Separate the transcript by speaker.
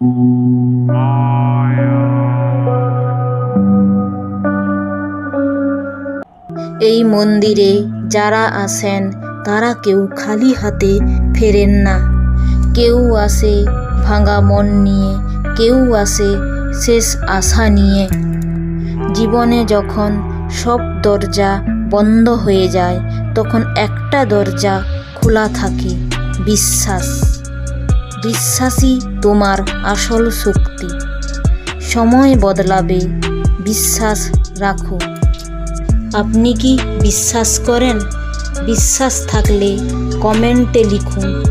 Speaker 1: এই মন্দিরে যারা আসেন তারা কেউ খালি হাতে ফেরেন না। কেউ আসে ভাঙা মন নিয়ে, কেউ আসে শেষ আশা নিয়ে। জীবনে যখন সব দরজা বন্ধ হয়ে যায়, তখন একটা দরজা খোলা থাকে, বিশ্বাস। বিশ্বাসই তোমার আসল শক্তি। সময় বদলাবে, বিশ্বাস রাখো। আপনি কি বিশ্বাস করেন? বিশ্বাস থাকলে কমেন্টে লিখুন।